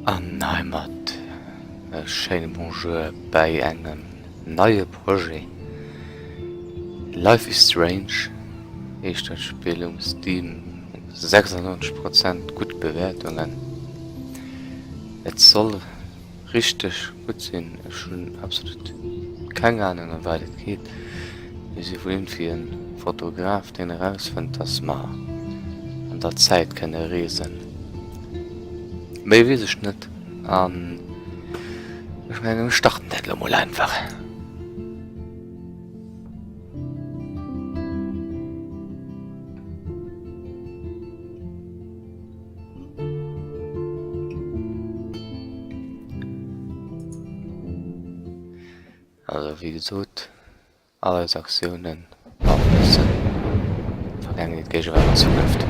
Anheimat Scheine Bonjour bei engem neue Projekt. Life is Strange ist das Spiel Steam 96% gut Bewertungen. Es soll richtig gut sein, schon absolut keine Ahnung, weil es geht. Sie wollen für einen Fotograf, den herausfindet, dass man an der Zeit keine Riesen. Mehr weiß ich nicht. Ich meine, wir starten das mal einfach. Also wie gesagt, alle Aktionen auflösen. Vergangenheit, Gegenwart und Zukunft.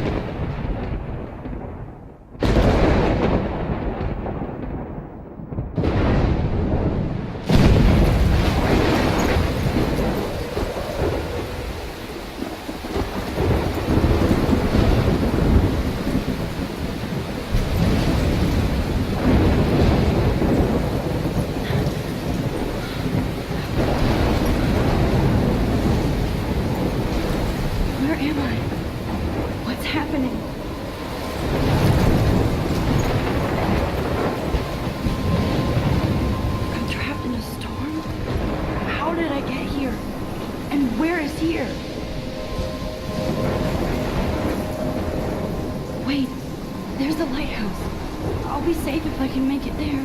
Wait, there's the lighthouse. I'll be safe if I can make it there.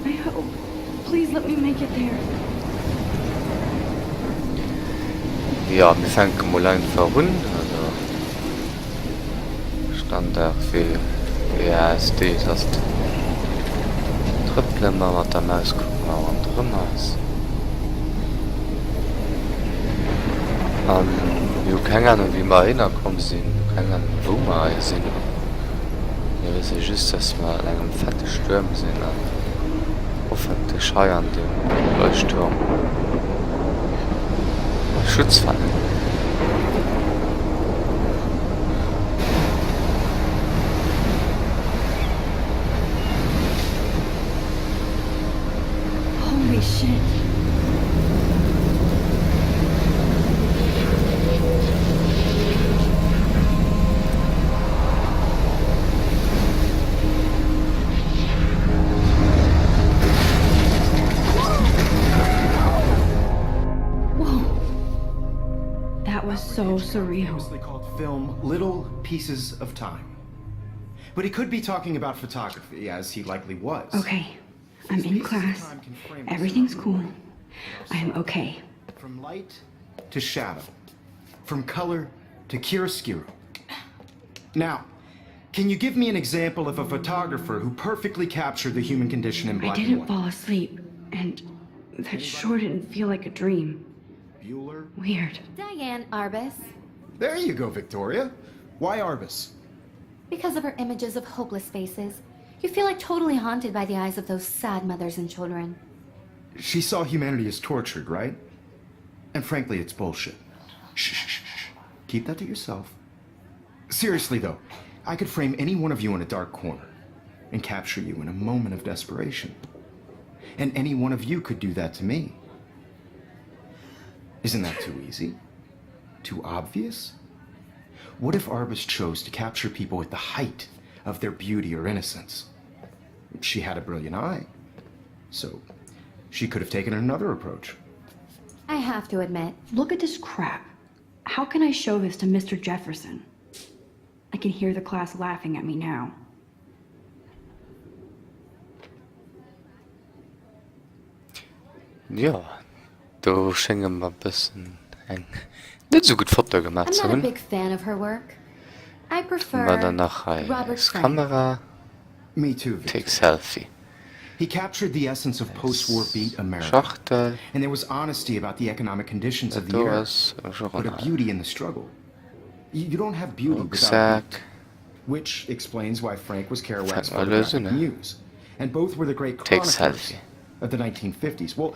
I hope. Please let me make it there. Ja, wir fangen mal einfach an. Also Standard für SD, das Trippeln wir mit der Maus, gucken wir an der Maus. Ich habe keine Ahnung, wie wir reingekommen sind, keine Ahnung, wo wir sind. Ich weiß just, dass wir in einem fetten Sturm sind und hoffentlich scheuern den Leuchtturm. Schutzfalle. Holy shit. So surreal. Famously called film Little Pieces of Time. But he could be talking about photography, as he likely was. Okay, I'm in class. Everything's cool. I'm okay. From light to shadow. From color to chiaroscuro. Now, can you give me an example of a photographer who perfectly captured the human condition in black and white? I didn't fall asleep, and that sure didn't feel like a dream. Bueller? Weird. Diane Arbus. There you go, Victoria. Why Arbus? Because of her images of hopeless faces. You feel like totally haunted by the eyes of those sad mothers and children. She saw humanity as tortured, right? And frankly, it's bullshit. Shh, shh, shh, shh. Keep that to yourself. Seriously, though, I could frame any one of you in a dark corner and capture you in a moment of desperation. And any one of you could do that to me. Isn't that too easy? Too obvious? What if Arbus chose to capture people at the height of their beauty or innocence? She had a brilliant eye, so she could have taken another approach. I have to admit. Look at this crap. How can I show this to Mr. Jefferson? I can hear the class laughing at me now. Ja. Du schenken wir ein bisschen nicht so gut Foto gemacht I'm zu not a haben. big fan of her work. I prefer War dann noch Robert als Frank. Kamera, Me too, Victor. take Selfie. He captured the essence of post-war beat America. Schachtel, And there was honesty about the economic conditions of the da era, ist but a Journal. beauty in the struggle. You don't have beauty without Rucksack, beat, which explains why Frank was Kerouac's Fand mal photographic Lösung, ne? muse. And both were the great Take chroniclers selfie. of the 1950s. Well,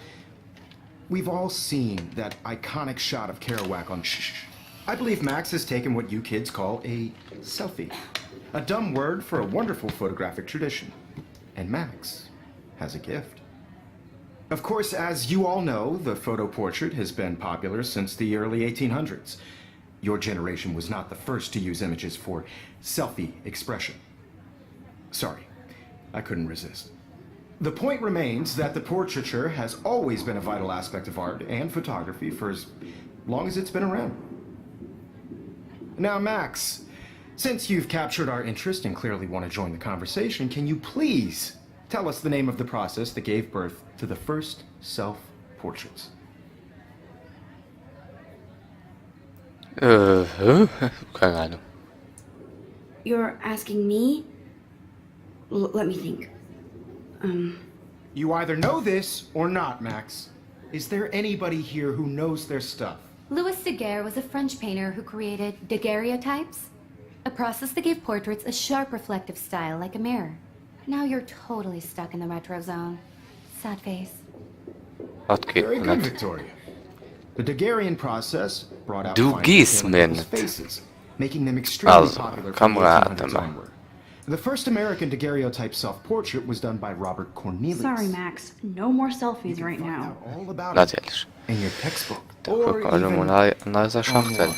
we've all seen that iconic shot of Kerouac on Shh. I believe Max has taken what you kids call a selfie. A dumb word for a wonderful photographic tradition. And Max has a gift. Of course, as you all know, the photo portrait has been popular since the early 1800s. Your generation was not the first to use images for selfie expression. Sorry, I couldn't resist. The point remains that the portraiture has always been a vital aspect of art and photography for as long as it's been around. Now, Max, since you've captured our interest and clearly want to join the conversation, can you please tell us the name of the process that gave birth to the first self-portraits? Keine Ahnung. You're asking me? Let me think. You either know this or not, Max. Is there anybody here who knows their stuff? Louis Daguerre was a French painter who created daguerreotypes, a process that gave portraits a sharp reflective style like a mirror. Now you're totally stuck in the retro zone. Sad face. Wat geht Very man good, nicht? Victoria. The Daguerrean process brought out Du fine gehst detailing mir in people's nicht. faces, making them extremely Also, popular from the Kamerad 1800s immer. onward. The first American daguerreotype self-portrait was done by Robert Cornelius. Sorry, Max. No more You selfies can right find now. out all about it Natürlich. in your textbook. Da Or guck also even mal an dieser Schachtel. online.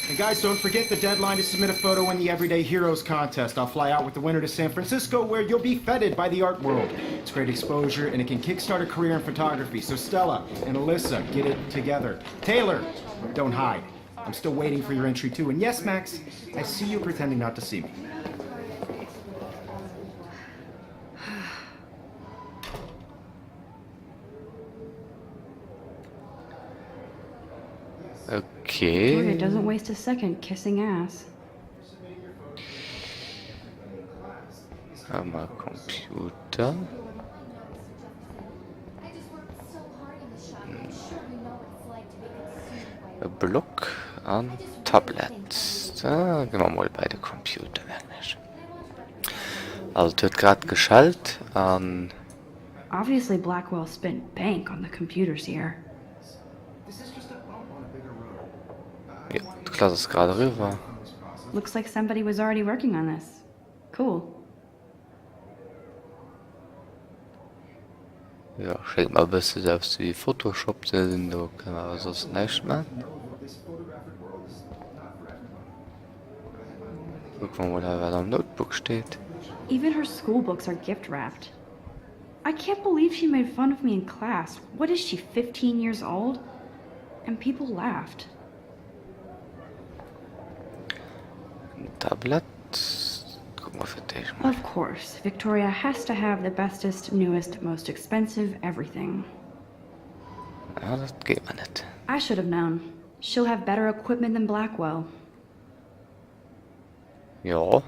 And guys, don't forget the deadline to submit a photo in the Everyday Heroes contest. I'll fly out with the winner to San Francisco, where you'll be feted by the art world. It's great exposure, and it can kickstart a career in photography. So Stella and Alyssa, get it together. Taylor, don't hide. I'm still waiting for your entry too. And yes, Max, I see you pretending not to see me. Okay. Victoria doesn't waste a second kissing ass. Haben wir Computer. Block an Tablet. Da gehen wir mal bei den Computer eigentlich. Also, das wird gerade geschaltet an. Obviously, Blackwell spent bank on the computers here. Ja, ich lasse es gerade rüber. Looks like somebody was already working on this. Cool. Ja, schenk mal ein bisschen selbst wie Photoshop sind, da können wir aber sonst nichts machen. Gucken wir mal, wer da am Notebook steht. Even her school books are gift wrapped. I can't believe she made fun of me in class. What is she, 15 years old? And people laughed. Ein Tablet. Gucken wir für dich mal. Of course, Victoria has to have the bestest, newest, most expensive everything. Ja, das geht mir nicht. I should have known. She'll have better equipment than Blackwell. Ja.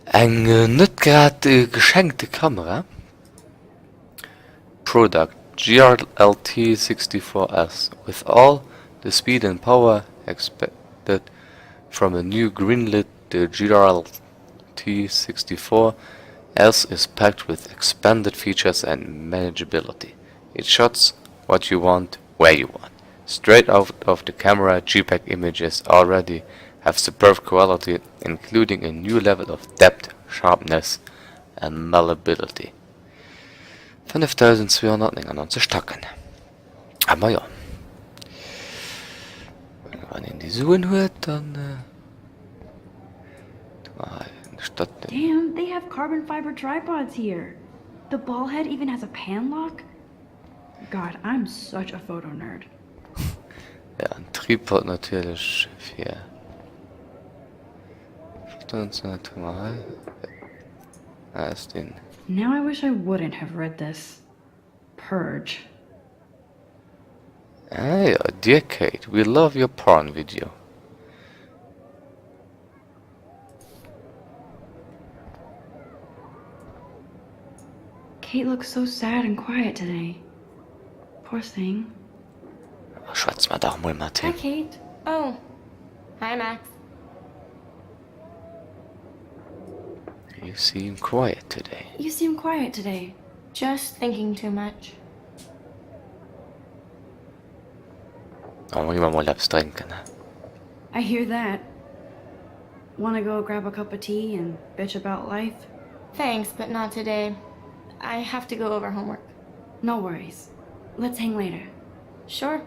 Eine nicht gerade geschenkte Kamera. Product GRLT 64S with all the speed and power expected from a new greenlit. The GRLT 64S is packed with expanded features and manageability. It shots what you want, where you want. Straight out of the camera, JPEG images already have superb quality, including a new level of depth, sharpness and malleability. 5299 Tacken. Aber ja. Wenn man in die Suchen hört, dann statt Damn, they have carbon fiber tripods here. The ball head even has a pan lock. God, I'm such a photo nerd. ja, ein Tripod natürlich für ist den. Now I wish I wouldn't have read this. Purge. Ah ja, dear Kate, we love your porn video. Kate looks so sad and quiet today. Poor thing. Schwatz mal doch mal, Hi, Martin. Kate. Oh. Hi, Max. You seem quiet today. You seem quiet today. Just thinking too much. Da muss ich mal etwas trinken. Ne? I hear that. Wanna go grab a cup of tea and bitch about life? Thanks, but not today. I have to go over homework. No worries. Let's hang later. Sure.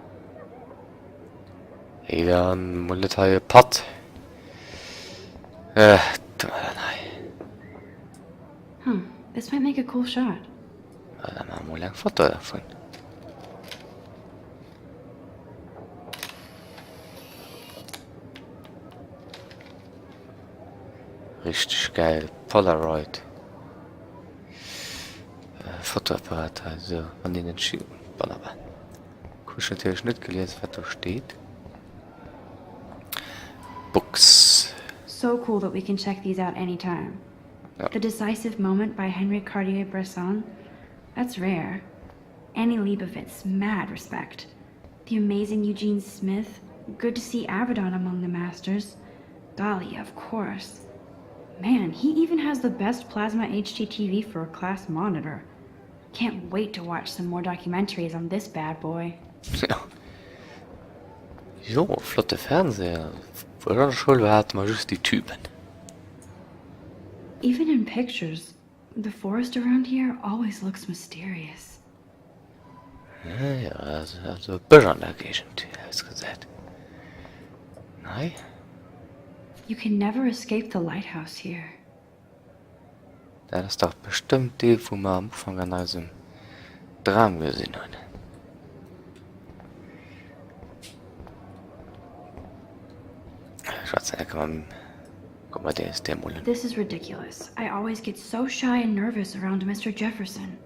Igen, mulle ta ju patt. Nej. This might make a cool shot. Man mulle en foto davon. Richtig geil. Polaroid. Fotoapparat, also an den entschieden. Wunderbar. Ich natürlich nicht gelesen, was da steht. Books. So cool that we can check these out anytime. Ja. The Decisive Moment by Henry Cartier-Bresson. That's rare. Annie Leibovitz, mad respect. The amazing Eugene Smith. Good to see Avedon among the masters. Dali, of course. Man, he even has the best plasma HDTV for a class monitor. Can't wait to watch some more documentaries on this bad boy. Ja. Jo, flotte Fernseher. Vor der Schule hatten wir just die Typen. Even in pictures, the forest around here always looks mysterious. Ja, also besondere Gegend, hast gesagt. Nein? You can never escape the lighthouse here. Das ist doch bestimmt die, wo wir am Anfang an diesem Dram gesehen haben. Guck mal, der ist der Mullen. This is ridiculous. I always get so shy and nervous around Mr. Jefferson.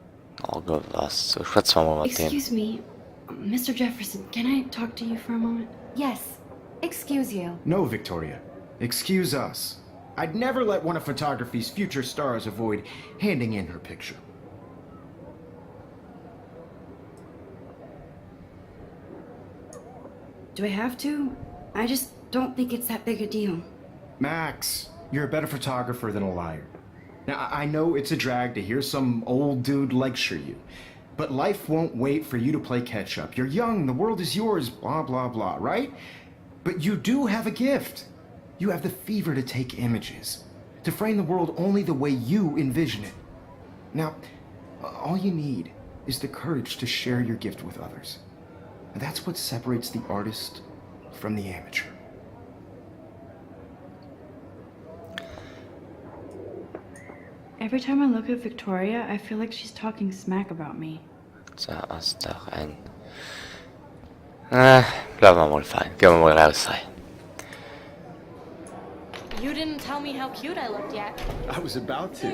Oh Gott, was? So schwätz mal mit dem. Excuse me, Mr. Jefferson, can I talk to you for a moment? Yes. Excuse you. No, Victoria. Excuse us. I'd never let one of photography's future stars avoid handing in her picture. Do I have to? I just don't think it's that big a deal. Max, you're a better photographer than a liar. Now, I know it's a drag to hear some old dude lecture you, but life won't wait for you to play catch-up. You're young, the world is yours, blah, blah, blah, right? But you do have a gift. You have the fever to take images, to frame the world only the way you envision it. Now, all you need is the courage to share your gift with others. And that's what separates the artist from the amateur. Every time I look at Victoria, I feel like she's talking smack about me. So, ist doch ein... Bleiben wir mal fein. Gehen wir mal raus sein. You didn't tell me how cute I looked yet. I was about to.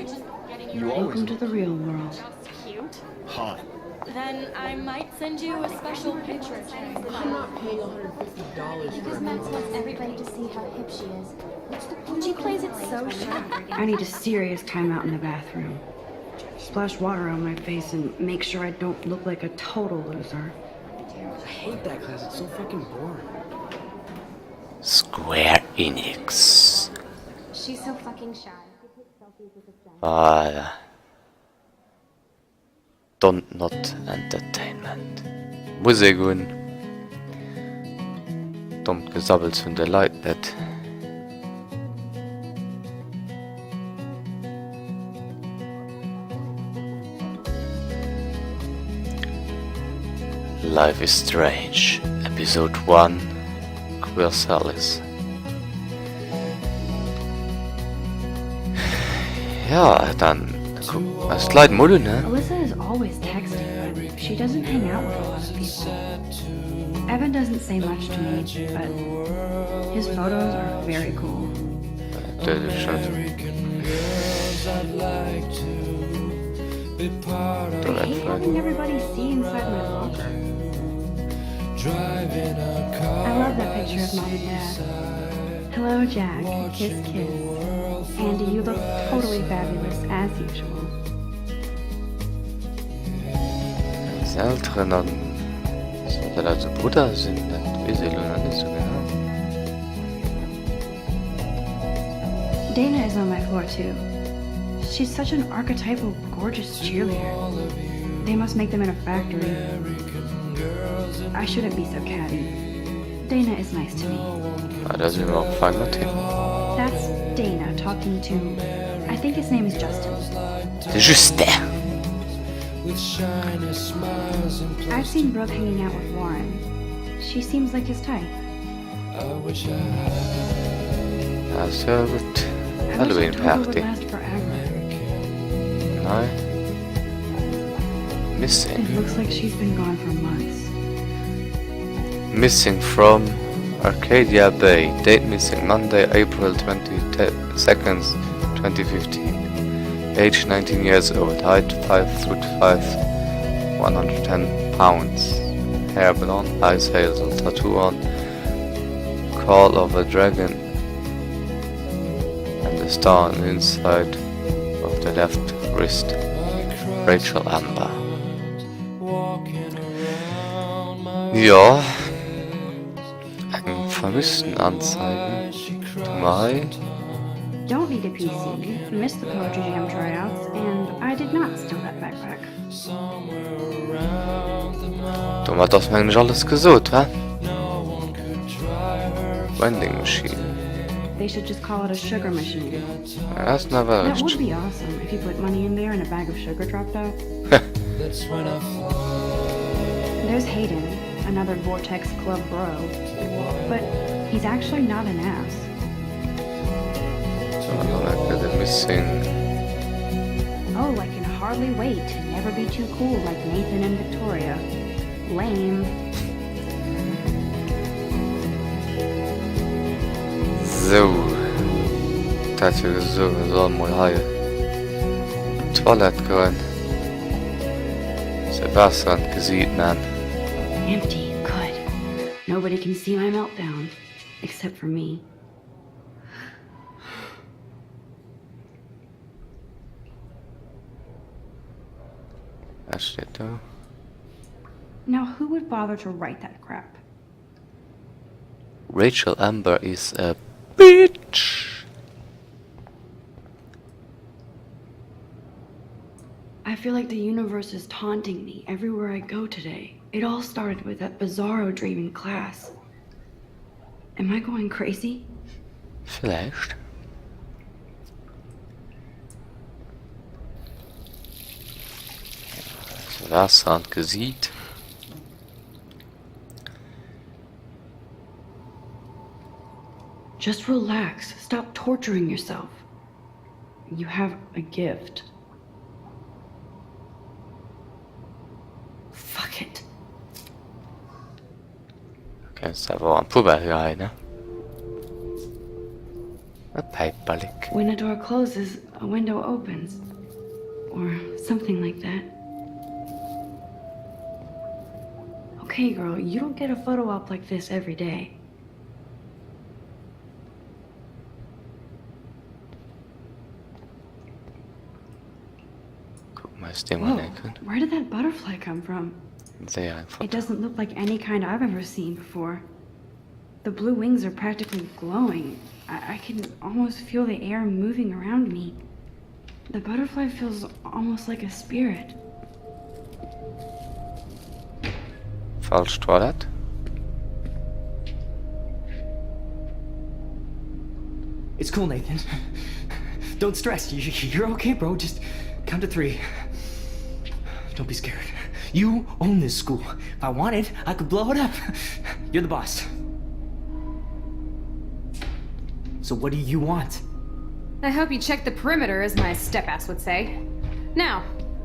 Getting You ready. always Welcome to the real world. That's cute. hot. Then I might send you a special picture. I'm not paying $150 for Because a Max wants everybody to see how hip she is. She plays it so sharp. I need a serious timeout in the bathroom. Splash water on my face and make sure I don't look like a total loser. I hate that class, it's so fucking boring. Square Enix. She's so fucking shy. Voilà. Don't Not Entertainment. Musik und dummt gesabbelt von der Leute nicht. Life is Strange, Episode 1, Queer Alice. Ja, dann guck, es leid Mulle, ne? Alyssa is always texting, but she doesn't hang out with a lot of people. Evan doesn't say much to me, but his photos are very cool. Das ist schon. I hate having everybody see inside my locker. I love that picture of Mom and Dad. Hello, Jack. Kiss, kiss. Andy, you look totally fabulous, as usual. Das Ältere dann. Sollte da so Bruder sind, das weiß ich noch nicht so genau. Dana is on my floor, too. She's such an archetypal, gorgeous cheerleader. They must make them in a factory. I shouldn't be so catty. Dana is nice to me. Ah, da sind wir auch fein mit hin. That's Dana talking to, I think his name is Justin. C'est juste der. I've seen Brooke hanging out with Warren. She seems like his type. Ja, så gut. I wish Halloween October would party. last forever. Nej. Missing. It looks like she's been gone for months. Missing from Arcadia Bay. Date missing Monday, April 22nd, 2015. Age 19 years old. Height 5'5", 110 pounds. Hair blonde, eyes hazel, tattoo on. Call of a dragon and a star on the inside of the left wrist. Rachel Amber. Ja. Eine Vermisstenanzeige. Mai. Don't need a PC, missed the Poetry Jam tryouts, and I did not steal that backpack. Du hast das eigentlich alles gesucht, hä? Vending machine. They should just call it a sugar machine. That's never That would be awesome if you put money in there and a bag of sugar dropped out. There's Hayden, another Vortex Club bro. But he's actually not an ass. like the missing. Oh, I can hardly wait to never be too cool like Nathan and Victoria. Lame. So. Dat je zo zo mooi haaien. Toilet gaan. Sebastian gezien man. Empty. Good. Nobody can see my meltdown. Except for me. That's it though. Now, who would bother to write that crap? Rachel Amber is a bitch. I feel like the universe is taunting me everywhere I go today. It all started with that bizarro dream in class. Am I going crazy? Vielleicht. Sebastian gesieht. Just relax. Stop torturing yourself. You have a gift. Fuck it. Kan vara på väg här. A paper lick. When a door closes, a window opens. Or something like that. Okay, girl, you don't get a photo op like this every day. Whoa, where did that butterfly come from? It doesn't look like any kind I've ever seen before. The blue wings are practically glowing. I can almost feel the air moving around me. The butterfly feels almost like a spirit. Falsch toilet. It's cool, Nathan. Don't stress. You're okay, bro. Just count to 3. Don't be scared. You own this school. If I wanted, I could blow it up. You're the boss. So what do you want? I hope you checked the perimeter, as my step-ass would say. Now,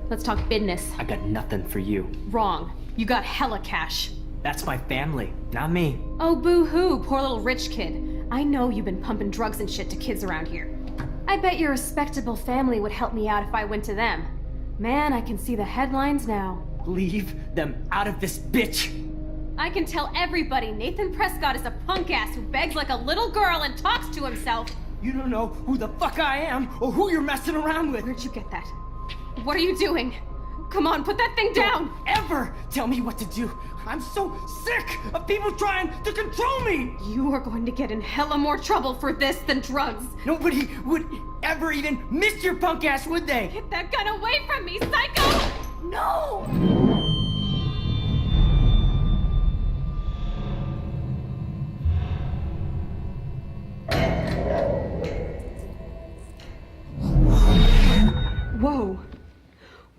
let's talk business. I got nothing for you. Wrong. You got hella cash. That's my family, not me. Oh, boo-hoo, poor little rich kid. I know you've been pumping drugs and shit to kids around here. I bet your respectable family would help me out if I went to them. Man, I can see the headlines now. Leave them out of this, bitch! I can tell everybody Nathan Prescott is a punk ass who begs like a little girl and talks to himself. You don't know who the fuck I am or who you're messing around with. Where'd you get that? What are you doing? Come on, put that thing down! Don't ever tell me what to do. I'm so sick of people trying to control me! You are going to get in hella more trouble for this than drugs. Nobody would ever even miss your punk ass, would they? Get that gun away from me, psycho! No!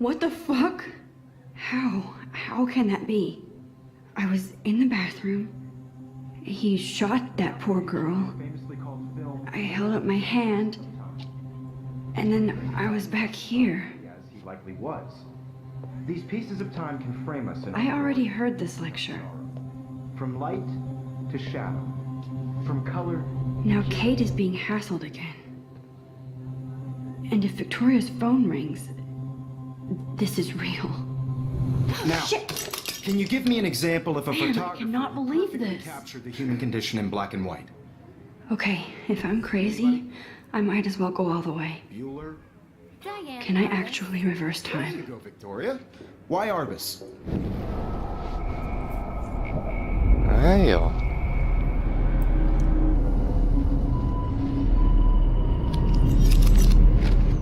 What the fuck? How can that be? I was in the bathroom. He shot that poor girl. I held up my hand. And then I was back here. As he likely was. These pieces of time can frame us in I already heard this lecture. from light to shadow, from color. Now Kate is being hassled again. And if Victoria's phone rings, this is real. Now, Shit! can you give me an example of a Man, I photographer cannot who believe perfectly this. captured the human condition in black and white? Okay, if I'm crazy, I might as well go all the way. Bueller? Diane. Can I actually reverse There you time? go, Victoria. Why Arbus? Ah ja.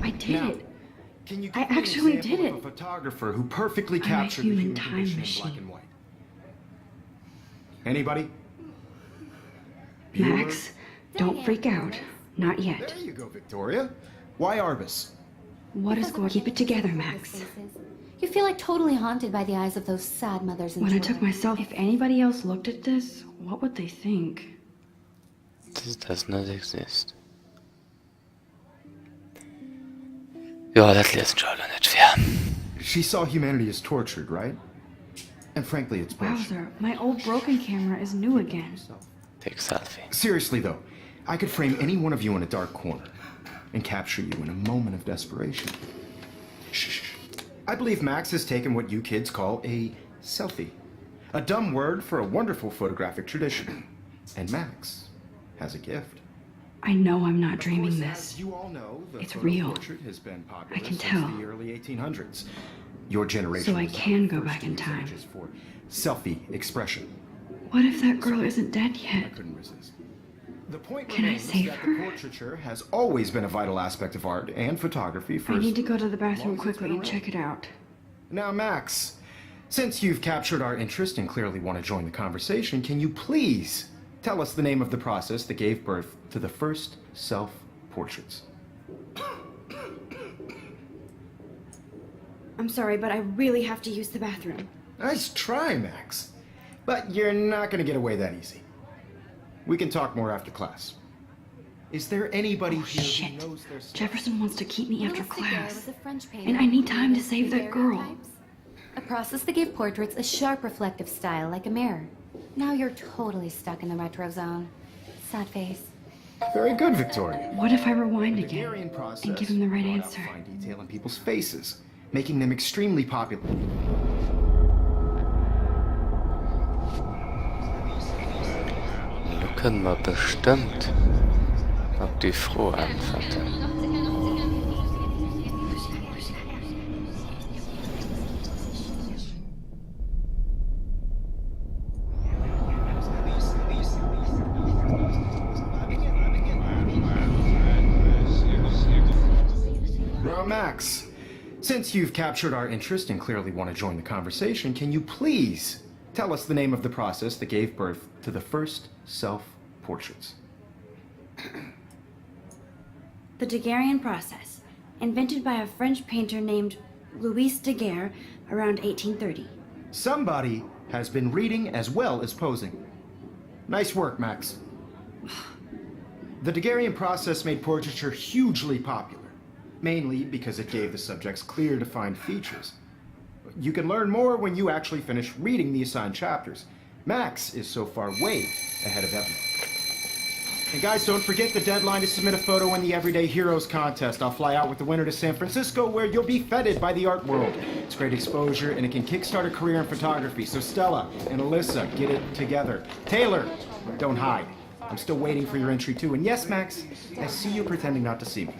I did Now, it. can you give I me an actually example did of it. a photographer who perfectly I'm a captured the human human time condition in machine. black and white? Anybody? Max, don't freak out. Not yet. There you go, Victoria. Why Arbus? What is going? Keep it together, Max. Faces. You feel like totally haunted by the eyes of those sad mothers and When I children. took myself, if anybody else looked at this, what would they think? This does not exist. Ja, das lesen schon alle nicht fair. She saw humanity as tortured, right? And frankly, it's bullshit. Wowzer, my old broken camera is new again. Take selfie. Seriously, though, I could frame any one of you in a dark corner and capture you in a moment of desperation. Shh. I believe Max has taken what you kids call a selfie. A dumb word for a wonderful photographic tradition. And Max has a gift. I know I'm not Of dreaming course, this. as you all know, the It's photo real. portrait has been popular I can since tell. the early 1800s. Your generation So I was can the go first back to in use time. images for selfie expression. What if that girl isn't dead I yet? couldn't resist. The point Can I remains save that her? the portraiture has always been a vital aspect of art and photography for I as need to go to the bathroom long as it's quickly been and around. check it out. Now, Max, since you've captured our interest and clearly want to join the conversation, can you please tell us the name of the process that gave birth to the first self-portraits? I'm sorry, but I really have to use the bathroom. Nice try, Max. But you're not going to get away that easy. We can talk more after class. Is there anybody Oh, here shit. who knows their stuff? Jefferson wants to keep me after Louis Daguerre class. was a French painter And I need who time to created save that girl. daguerreotypes, a process that gave portraits a sharp reflective style like a mirror. Now you're totally stuck in the retro zone. Sad face. Very good, Victoria. What if I rewind The again Daguerrean process and give him the right brought out answer? fine detail in people's faces, making them extremely popular. Nu können wir bestimmt auf die Frau antworten. Now, Max, since you've captured our interest and clearly want to join the conversation, can you please tell us the name of the process that gave birth to the first self-portraits? The Daguerrean process, invented by a French painter named Louis Daguerre around 1830. Somebody has been reading as well as posing. Nice work, Max. The Daguerrean process made portraiture hugely popular, mainly because it gave the subjects clear, defined features. You can learn more when you actually finish reading the assigned chapters. Max is so far way ahead of everyone. And guys, don't forget the deadline to submit a photo in the Everyday Heroes contest. I'll fly out with the winner to San Francisco, where you'll be feted by the art world. It's great exposure, and it can kickstart a career in photography. So Stella and Alyssa, get it together. Taylor, don't hide. I'm still waiting for your entry too. And yes, Max, I see you pretending not to see me.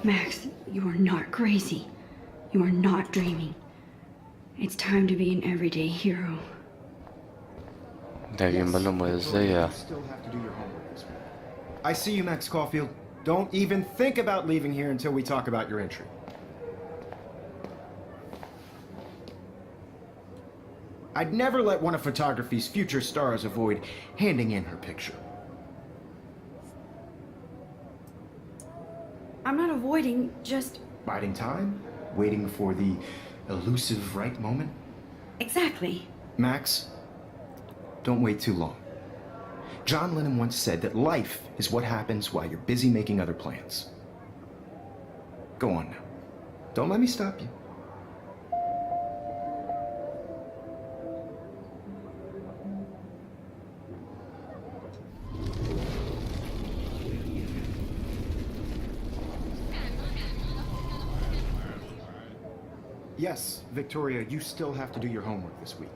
Max, you are not crazy. You are not dreaming. It's time to be an everyday hero. Der Gimbal mal sehr. Still have to do your homework this week. I see you, Max Caulfield. Don't even think about leaving here until we talk about your entry. I'd never let one of photography's future stars avoid handing in her picture. I'm not avoiding, just... Biding time? waiting for the elusive right moment? Exactly. Max, don't wait too long. John Lennon once said that life is what happens while you're busy making other plans. Go on now. Don't let me stop you. Yes, Victoria, you still have to do your homework this week.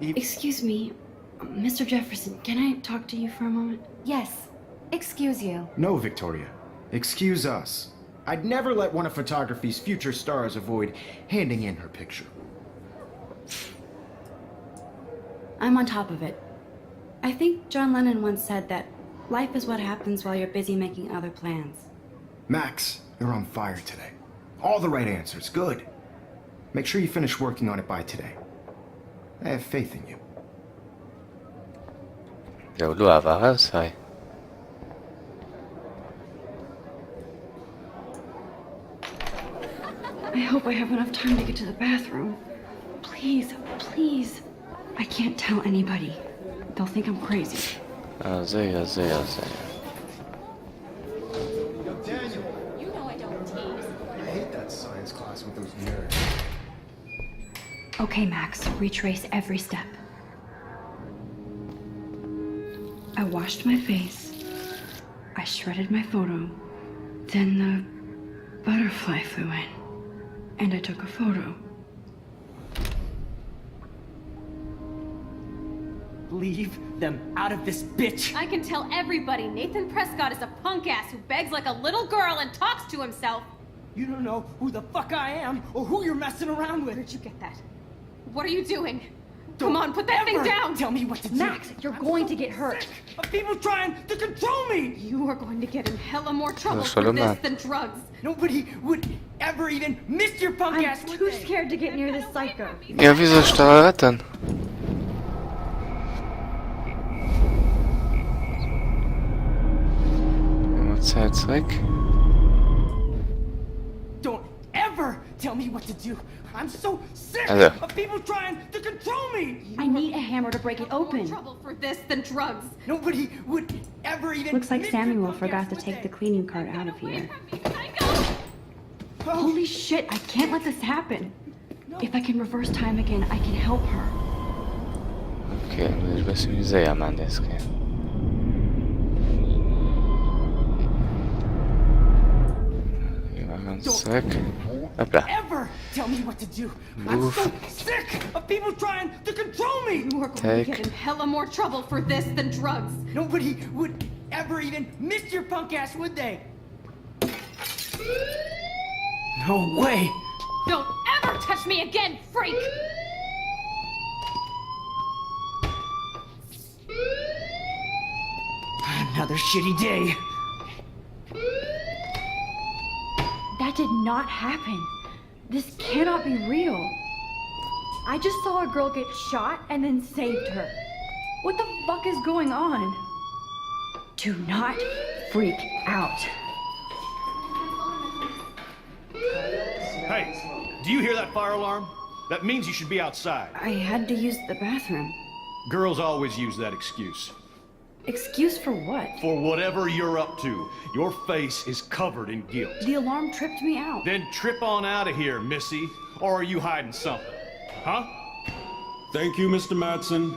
Excuse me, Mr. Jefferson, can I talk to you for a moment? Yes. Excuse you. No, Victoria. Excuse us. I'd never let one of photography's future stars avoid handing in her picture. I'm on top of it. I think John Lennon once said that life is what happens while you're busy making other plans. Max, you're on fire today. All the right answers. Good. Make sure you finish working on it by today. I have faith in you. Jo, du war es, hej. I hope I have enough time to get to the bathroom. Please, please. I can't tell anybody. They'll think I'm crazy. Sehr, sehr, sehr. Daniel! You know I don't tease. I hate that science class with those nerds. Okay, Max, retrace every step. I washed my face. I shredded my photo. Then the butterfly flew in. And I took a photo. Leave them out of this bitch! I can tell everybody Nathan Prescott is a punk ass who begs like a little girl and talks to himself. You don't know who the fuck I am or who you're messing around with. Where'd you get that? What are you doing? Come on, put that thing down! Tell me what to do. Max, you're going to get hurt. Of people trying to control me! You are going to get in hella more trouble Solo for this man. than drugs. Nobody would ever even miss your punk I'm ass, would too they? scared to get near this psycho. Ja, wie soll ich da retten? Immer Zeit zurück. Don't ever tell me what to do. I'm so sick Also. of people trying to control me. I need a hammer to break it More open. trouble for this than drugs. Nobody would ever even. Looks like miss your Samuel punk forgot ass, to would take they? the cleaning cart out of Away here. from me, psycho! Holy shit, I can't let this happen. If I can reverse time again, I can help her. Okay, muss ich ein bisschen Museum machen, das geht. Hier war ganz zurück. Hoppla. Ever tell me what to do. I'm so sick of people trying to control me. You are going to Take. get in hella more trouble for this than drugs. Nobody would ever even miss your punk ass, would they? No way. Don't ever touch me again, freak! Another shitty day. That did not happen. This cannot be real. I just saw a girl get shot and then saved her. What the fuck is going on? Do not freak out. Hey, do you hear that fire alarm? That means you should be outside. I had to use the bathroom. Girls always use that excuse. Excuse for what? For whatever you're up to, your face is covered in guilt. The alarm tripped me out. Then trip on out of here, Missy. Or are you hiding something? Huh? Thank you, Mr. Madsen.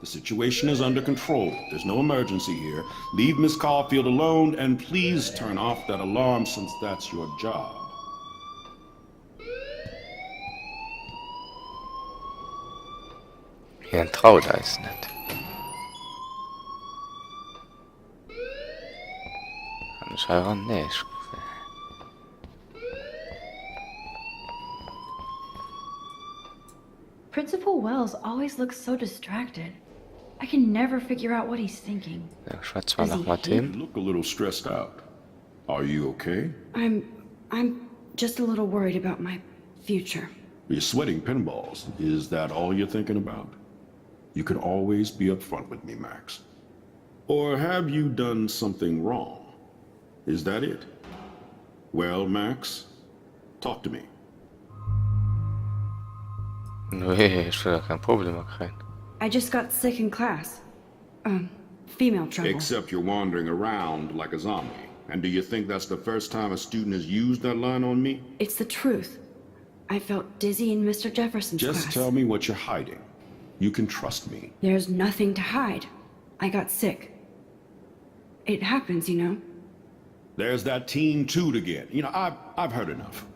The situation is under control. There's no emergency here. Leave Miss Caulfield alone, and please turn off that alarm since that's your job. Ilyen traurig ist nicht. Anscheinend nicht. Principal Wells always looks so distracted. I can never figure out what he's thinking. Ja, schwätz mal Does he noch mal hate Themen. You look a little stressed out. Are you okay? I'm just a little worried about my future. You're sweating pinballs. Is that all you're thinking about? You can always be upfront with me, Max. Or have you done something wrong? Is that it? Well, Max, talk to me. Nee, ich will da kein Problem kriegen. I just got sick in class. Female trouble. Except you're wandering around like a zombie. And do you think that's the first time a student has used that line on me? It's the truth. I felt dizzy in Mr. Jefferson's class. Just tell me what you're hiding. You can trust me. There's nothing to hide. I got sick. It happens, you know. There's that teen toot again. You know, I've heard enough.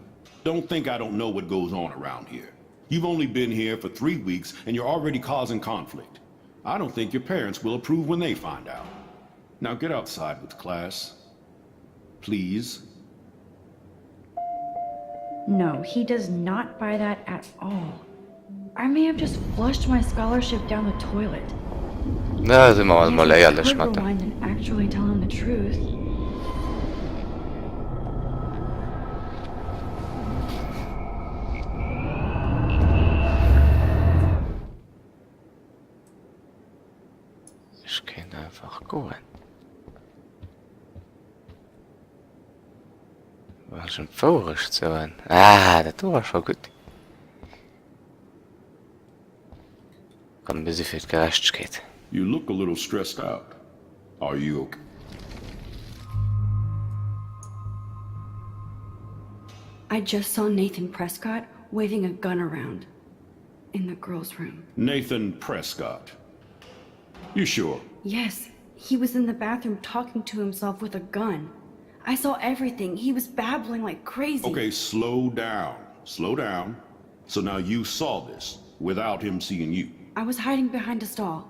Don't think I don't know what goes on around here. You've only been here for 3 weeks and you're already causing conflict. I don't think your parents will approve when they find out. Now get outside with class. Please. No, he does not buy that at all. I may have just flushed my scholarship down the toilet. Na, sind wir mal I ehrlich, could Mathe. rewind and actually tell him the truth. Ich kann einfach gehen. War schon vorig zu sein. Ah, das war schon gut. Komm, bis ich für die Gerechtigkeit. You look a little stressed out. Are you okay? I just saw Nathan Prescott waving a gun around in the girls' room. Nathan Prescott. You sure? Yes, he was in the bathroom talking to himself with a gun. I saw everything. He was babbling like crazy. Okay, slow down. Slow down. So now you saw this without him seeing you. I was hiding behind a stall.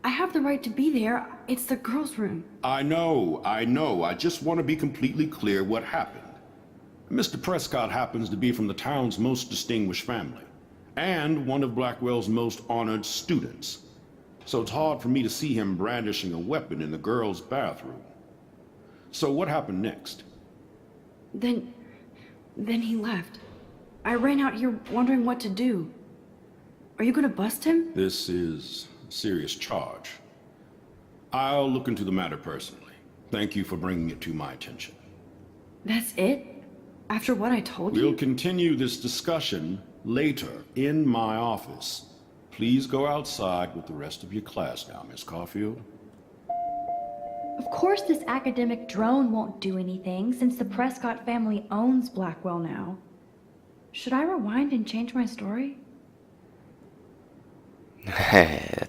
I have the right to be there. It's the girls' room. I know. I just want to be completely clear what happened. Mr. Prescott happens to be from the town's most distinguished family, and one of Blackwell's most honored students. So it's hard for me to see him brandishing a weapon in the girls' bathroom. So what happened next? Then he left. I ran out here wondering what to do. Are you gonna bust him? This is a serious charge. I'll look into the matter personally. Thank you for bringing it to my attention. That's it? After what I told you? We'll continue this discussion later in my office. Please go outside with the rest of your class now, Miss Caulfield. Of course this academic drone won't do anything since the Prescott family owns Blackwell now. Should I rewind and change my story?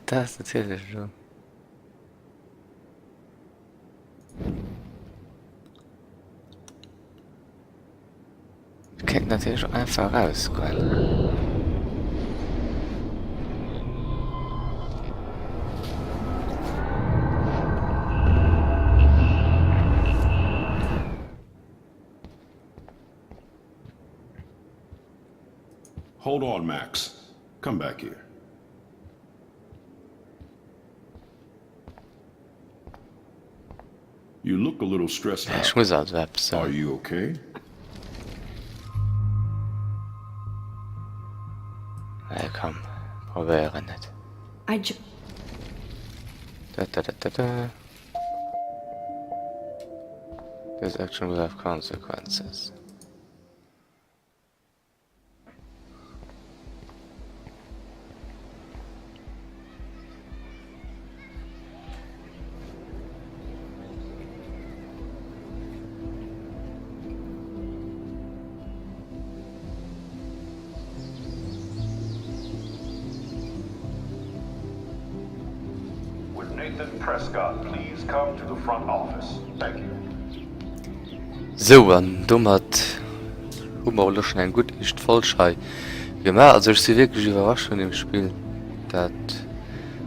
Das natürlich schon. Wir könnten natürlich auch einfach rausgehen. Hold on, Max. Come back here. You look a little stressed Ich out. muss also etwas Are sagen. you okay? Ja, komm, probiere nicht. Da. This action will have consequences. Would Nathan Prescott please come to the front office? Thank you. So, an dummert Humor schon ein gut ist Vollschei gemacht. Also ich sehe wirklich überrascht von dem Spiel. Das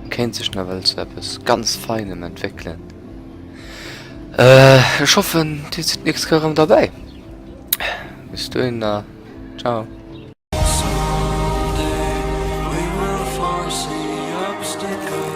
kennt sich noch als etwas ganz Feinem entwickeln. Ich hoffe, die sind nichts Gehörem dabei. Bis dahin, ciao. Someday we will foresee obstacles.